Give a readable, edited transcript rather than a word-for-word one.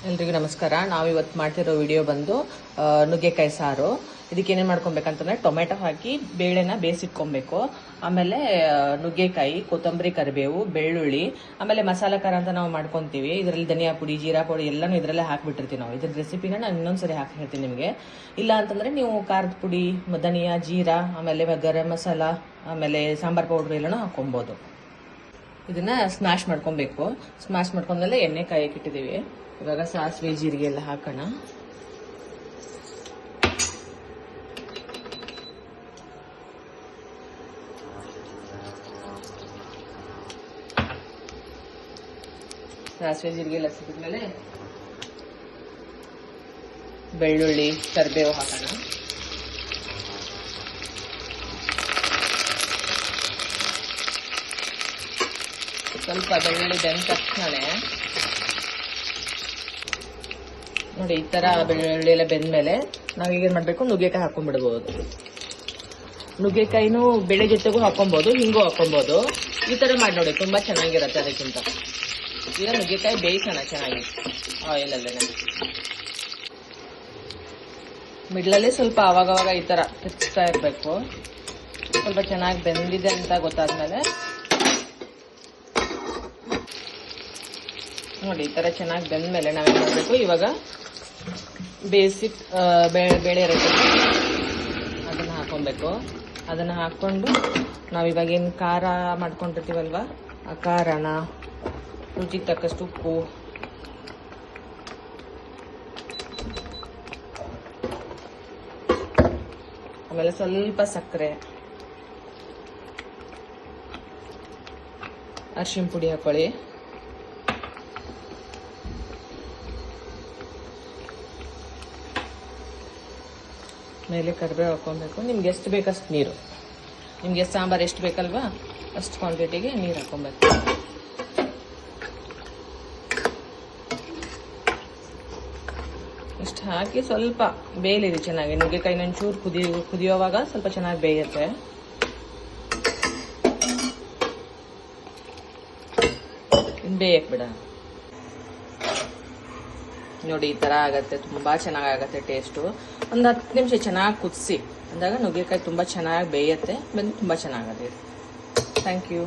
ಎಲ್ರಿಗೂ ನಮಸ್ಕಾರ. ನಾವು ಇವತ್ತು ಮಾಡ್ತಿರೋ ವಿಡಿಯೋ ಬಂದು ನುಗ್ಗೆಕಾಯಿ ಸಾರು. ಇದಕ್ಕೆ ಏನೇನು ಮಾಡ್ಕೊಬೇಕಂತಂದ್ರೆ ಟೊಮೆಟೊ ಹಾಕಿ ಬೇಳೆನ ಬೇಯಿಸಿಟ್ಕೊಬೇಕು. ಆಮೇಲೆ ನುಗ್ಗೆಕಾಯಿ, ಕೊತ್ತಂಬರಿ, ಕರಿಬೇವು, ಬೆಳ್ಳುಳ್ಳಿ, ಆಮೇಲೆ ಮಸಾಲೆ ಖಾರ ಅಂತ ನಾವು ಮಾಡ್ಕೊತೀವಿ. ಇದರಲ್ಲಿ ಧನಿಯಾ ಪುಡಿ, ಜೀರಾ ಪುಡಿ ಎಲ್ಲನೂ ಇದರಲ್ಲೇ ಹಾಕ್ಬಿಟ್ಟಿರ್ತೀವಿ ನಾವು. ಇದ್ರ ರೆಸಿಪಿನ ನಾನು ಇನ್ನೊಂದ್ಸರಿ ಹಾಕಿ ಹೇಳ್ತೀನಿ ನಿಮಗೆ. ಇಲ್ಲ ಅಂತಂದ್ರೆ ನೀವು ಖಾರದ ಪುಡಿ, ಧನಿಯಾ, ಜೀರಾ, ಆಮೇಲೆ ಗರಂ ಮಸಾಲ, ಆಮೇಲೆ ಸಾಂಬಾರ್ ಪೌಡ್ರ್ ಎಲ್ಲನೂ ಹಾಕೊಬೋದು. ಇದನ್ನ ಸ್ಮ್ಯಾಶ್ ಮಾಡ್ಕೊಬೇಕು. ಸ್ಮ್ಯಾಶ್ ಮಾಡ್ಕೊಂಡ್ಮೇಲೆ ಎಣ್ಣೆ ಕಾಯಕ್ಕೆ ಇಟ್ಟಿದ್ದೀವಿ. ಇವಾಗ ಸಾಸಿವೆ, ಜೀರಿಗೆ ಎಲ್ಲ ಹಾಕೋಣ. ಸಾಸಿವೆ, ಜೀರಿಗೆ ಎಲ್ಲ ಸಿಕ್ಕಿದ್ಮೇಲೆ ಬೆಳ್ಳುಳ್ಳಿ, ಕರಿಬೇವು ಹಾಕೋಣ. ಸ್ವಲ್ಪ ಬೆಳ್ಳುಳ್ಳಿ ಬೆಂದ ತಕ್ಷಣ ನೋಡಿ, ಈ ತರ ಬೆಳ್ಳುಳ್ಳಿ ಎಲ್ಲ ಬೆಂದ್ಮೇಲೆ ನಾವೀಗೇನ್ ಮಾಡ್ಬೇಕು, ನುಗ್ಗೆಕಾಯಿ ಹಾಕೊಂಡ್ಬಿಡ್ಬೋದು. ನುಗ್ಗೆಕಾಯಿನೂ ಬೆಳೆ ಜೊತೆಗೂ ಹಾಕೊಬಹುದು, ಹಿಂಗೂ ಹಾಕೊಬಹುದು. ಈ ತರ ಮಾಡಿ ನೋಡಿ, ತುಂಬಾ ಚೆನ್ನಾಗಿರುತ್ತೆ. ಅದಕ್ಕಿಂತ ಈಗ ನುಗ್ಗೆಕಾಯಿ ಬೇಯಿಸೋಣ ಚೆನ್ನಾಗಿ ಆಯಿಲಲ್ಲೇ. ಮಿಡ್ಲಲ್ಲಿ ಸ್ವಲ್ಪ ಅವಾಗವಾಗ ಈ ತರ ತಿರ್ಸ್ತಾ ಇರ್ಬೇಕು. ಸ್ವಲ್ಪ ಚೆನ್ನಾಗಿ ಬೆಂದಿದೆ ಅಂತ ಗೊತ್ತಾದ್ಮೇಲೆ ನೋಡಿ, ಈ ತರ ಚೆನ್ನಾಗಿ ಬೆಂದ್ಮೇಲೆ ನಾವೇನ್ ಮಾಡ್ಬೇಕು, ಇವಾಗ ಬೇಸಿಕ್ ಬೇಳೆ ಇರುತ್ತೆ ಅದನ್ನ ಹಾಕೊಬೇಕು. ಅದನ್ನ ಹಾಕೊಂಡು ನಾವಿವಾಗ ಏನು ಖಾರ ಮಾಡ್ಕೊಂಡಿರ್ತೀವಲ್ವ, ಆ ಖಾರನ, ರುಚಿಗೆ ತಕ್ಕಷ್ಟು ಉಪ್ಪು, ಆಮೇಲೆ ಸ್ವಲ್ಪ ಸಕ್ಕರೆ, ಅರಿಶಿನ ಪುಡಿ ಹಾಕೊಳ್ಳಿ. ಮೇಲೆ ಕರಿಬೇವು ಹಾಕೊಬೇಕು. ನಿಮ್ಗೆ ಎಷ್ಟು ಬೇಕಷ್ಟು ನೀರು, ನಿಮ್ಗೆ ಸಾಂಬಾರು ಎಷ್ಟು ಬೇಕಲ್ವಾ ಅಷ್ಟು ಕ್ವಾಂಟಿಟಿಗೆ ನೀರು ಹಾಕೊಬೇಕು. ಇಷ್ಟು ಹಾಕಿ ಸ್ವಲ್ಪ ಬೇಯಲಿದೆ ಚೆನ್ನಾಗಿ. ನುಗ್ಗೆಕಾಯಿ ಒಂಚೂರು ಕುದಿಯೋವಾಗ ಸ್ವಲ್ಪ ಚೆನ್ನಾಗಿ ಬೇಯುತ್ತೆ. ಬೇಯಕ್ ಬಿಡ. ನೋಡಿ, ಈ ತರ ಆಗತ್ತೆ, ತುಂಬಾ ಚೆನ್ನಾಗಾಗತ್ತೆ ಟೇಸ್ಟು. ಒಂದು 10 ನಿಮಿಷ ಚೆನ್ನಾಗಿ ಕುದಿಸಿ ಅಂದಾಗ ನುಗ್ಗೆಕಾಯಿ ತುಂಬಾ ಚೆನ್ನಾಗಿ ಬೇಯುತ್ತೆ, ಬಂದು ತುಂಬಾ ಚೆನ್ನಾಗತ್ತೆ. Thank you.